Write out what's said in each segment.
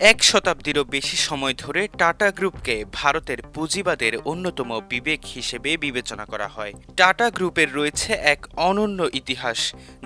এক শতাব্দীরও বেশি সময় ধরে টাটা গ্রুপকে ভারতের পুঁজিবাদের অন্যতম বিবেক হিসেবে বিবেচনা করা হয়। টাটা গ্রুপের রয়েছে এক অনন্য ইতিহাস,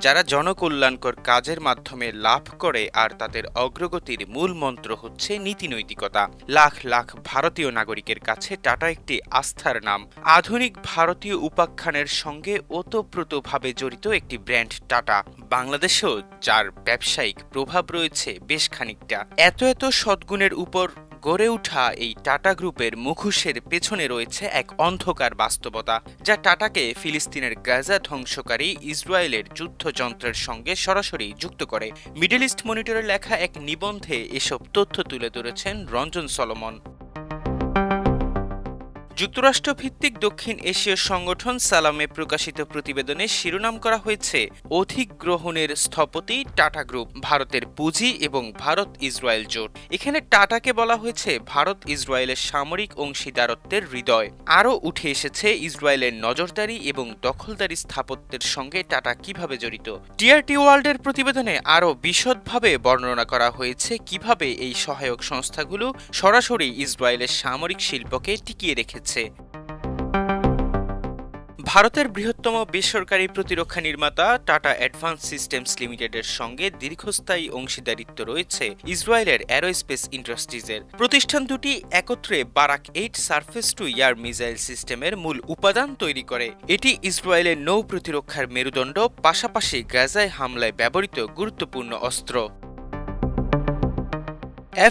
যারা জনকল্যাণকর কাজের মাধ্যমে লাভ করে, আর তাদের অগ্রগতির মূল মন্ত্র হচ্ছে নীতিনৈতিকতা। লাখ লাখ ভারতীয় নাগরিকের কাছে টাটা একটি আস্থার নাম। আধুনিক ভারতীয় উপাখ্যানের সঙ্গে ওতপ্রোতভাবে জড়িত একটি ব্র্যান্ড টাটা। বাংলাদেশেও যার ব্যবসায়িক প্রভাব রয়েছে বেশ খানিকটা। এত সদ্গুণের উপর গড়ে ওঠা এই টাটা গ্রুপের মুখোশের পেছনে রয়েছে এক অন্ধকার বাস্তবতা, যা টাটাকে ফিলিস্তিনের গাজা ধ্বংসকারী ইসরায়েলের যুদ্ধযন্ত্রের সঙ্গে সরাসরি যুক্ত করে। মিডল ইস্ট মনিটরে লেখা এক নিবন্ধে এসব তথ্য তুলে ধরেছেন রঞ্জন সলোমন। যুক্তরাষ্ট্রভিত্তিক দক্ষিণ এশীয় সংগঠন সালামে প্রকাশিত প্রতিবেদনে শিরোনাম করা হয়েছে অধিগ্রহণের স্থপতি টাটা গ্রুপ, ভারতের পুঁজি এবং ভারত ইসরায়েল জোট। এখানে টাটাকে বলা হয়েছে ভারত ইসরায়েলের সামরিক অংশীদারত্বের হৃদয়। আরও উঠে এসেছে ইসরায়েলের নজরদারি এবং দখলদারি স্থাপত্যের সঙ্গে টাটা কিভাবে জড়িত। টিআরটি ওয়ার্ল্ডের প্রতিবেদনে আরও বিশদভাবে বর্ণনা করা হয়েছে কিভাবে এই সহায়ক সংস্থাগুলো সরাসরি ইসরায়েলের সামরিক শিল্পকে টিকিয়ে রেখেছে। ভারতের বৃহত্তম বেসরকারি প্রতিরক্ষা নির্মাতা টাটা অ্যাডভান্স সিস্টেমস লিমিটেডের সঙ্গে দীর্ঘস্থায়ী অংশীদারিত্ব রয়েছে ইসরায়েলের অ্যারোস্পেস ইন্ডাস্ট্রিজের। প্রতিষ্ঠান দুটি একত্রে Barack 8 surface two air missile সিস্টেমের মূল উপাদান তৈরি করে। এটি ইসরায়েলের নৌ প্রতিরক্ষার মেরুদণ্ড, পাশাপাশি গাজায় হামলায় ব্যবহৃত গুরুত্বপূর্ণ অস্ত্র।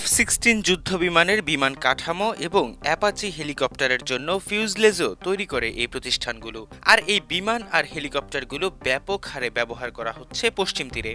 F-16 যুদ্ধবিমানের বিমান কাঠামো এবং অ্যাপাচি হেলিকপ্টারের জন্য ফিউজলেজও তৈরি করে এই প্রতিষ্ঠানগুলো, আর এই বিমান আর হেলিকপ্টারগুলো ব্যাপক হারে ব্যবহার করা হচ্ছে পশ্চিম তীরে।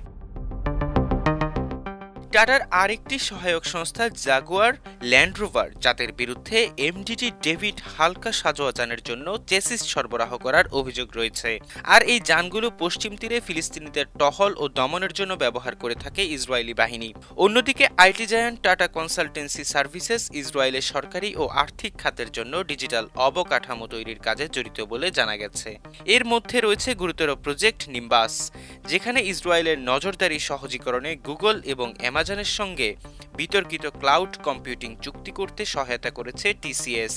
টাটার আরেকটি সহায়ক সংস্থা জাগুয়ার ল্যান্ড রোভার জাতের বিরুদ্ধে এমডিটি ডেভিড হালকা সাজোয়া যানের জন্য চেসিস সরবরাহ করার অভিযোগ রয়েছে, আর এই যানগুলো পশ্চিম তীরে ফিলিস্তিনিদের টহল ও দমনের জন্য ব্যবহার করে থাকে ইসরায়েলি বাহিনী। অন্যদিকে IT giant tata consultancy services ইসরায়েলের সরকারি ও আর্থিক খাতের জন্য ডিজিটাল অবকাঠামো তৈরির কাজে জড়িত বলে জানা গেছে। এর মধ্যে রয়েছে গুরুতর প্রজেক্ট নিম্বাস, যেখানে ইসরায়েলের নজরদারি সহজীকরণে গুগল এবং অ্যামাজনের সঙ্গে বিতর্কিত ক্লাউড কম্পিউটিং চুক্তি করতে সহায়তা করেছে টিসিএস।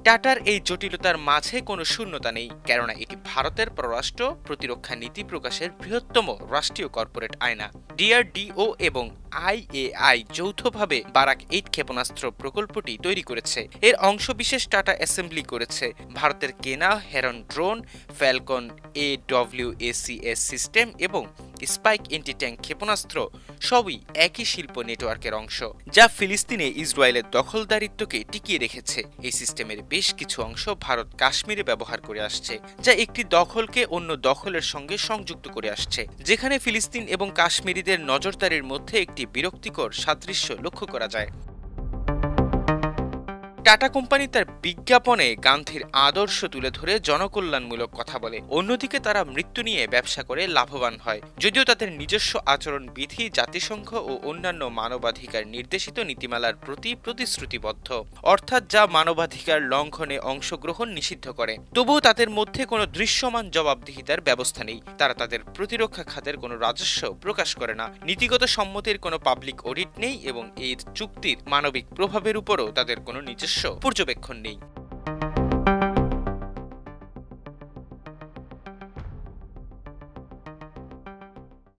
টাটার এই জটিলতার মাঝে কোনো শূন্যতা নেই, কেননা এটি ভারতের পররাষ্ট্র প্রতিরক্ষা নীতি প্রকাশের বৃহত্তম রাষ্ট্রীয় কর্পোরেট আয়না। ডিআরডিও এবং আইএআই যৌথভাবে বারাক 8 ক্ষেপণাস্ত্র প্রকল্পটি তৈরি করেছে। এর অংশবিশেষ টাটা অ্যাসেম্বলি করেছে। ভারতের কেনা heron drone, Falcon AWACS system এবং স্পাইক এন্টি ট্যাঙ্ক ক্ষেপণাস্ত্র সবই একই শিল্প নেটওয়ার্কের অংশ, যা ফিলিস্তিনে ইসরায়েলের দখলদারিত্বকে টিকিয়ে রেখেছে। এই সিস্টেমের বেশ কিছু অংশ ভারত কাশ্মীরে ব্যবহার করে আসছে, যা একটি দখলকে অন্য দখলের সঙ্গে সংযুক্ত করে আসছে, যেখানে ফিলিস্তিন এবং কাশ্মীরিদের নজরদারির মধ্যে একটি বিরক্তিকর সাদৃশ্য লক্ষ্য করা যায়। টাটা কোম্পানি তার বিজ্ঞাপনে গান্ধীর আদর্শ তুলে ধরে জনকল্যাণমূলক কথা বলে, অন্যদিকে তারা মৃত্যু নিয়ে ব্যবসা করে লাভবান হয়, যদিও তাদের নিজস্ব আচরণ বিধি জাতিসংঘ ও অন্যান্য মানবাধিকার নির্দেশিত নীতিমালার প্রতি প্রতিশ্রুতিবদ্ধ, অর্থাৎ যা মানবাধিকার লঙ্ঘনে অংশগ্রহণ নিষিদ্ধ করে। তবুও তাদের মধ্যে কোনো দৃশ্যমান জবাবদিহিতার ব্যবস্থা নেই। তারা তাদের প্রতিরক্ষা খাতের কোনো রাজস্ব প্রকাশ করে না, নীতিগত সম্মতির কোনো পাবলিক অডিট নেই এবং এই চুক্তির মানবিক প্রভাবের উপরও তাদের কোনো নিজস্ব পর্যবেক্ষণ নেই।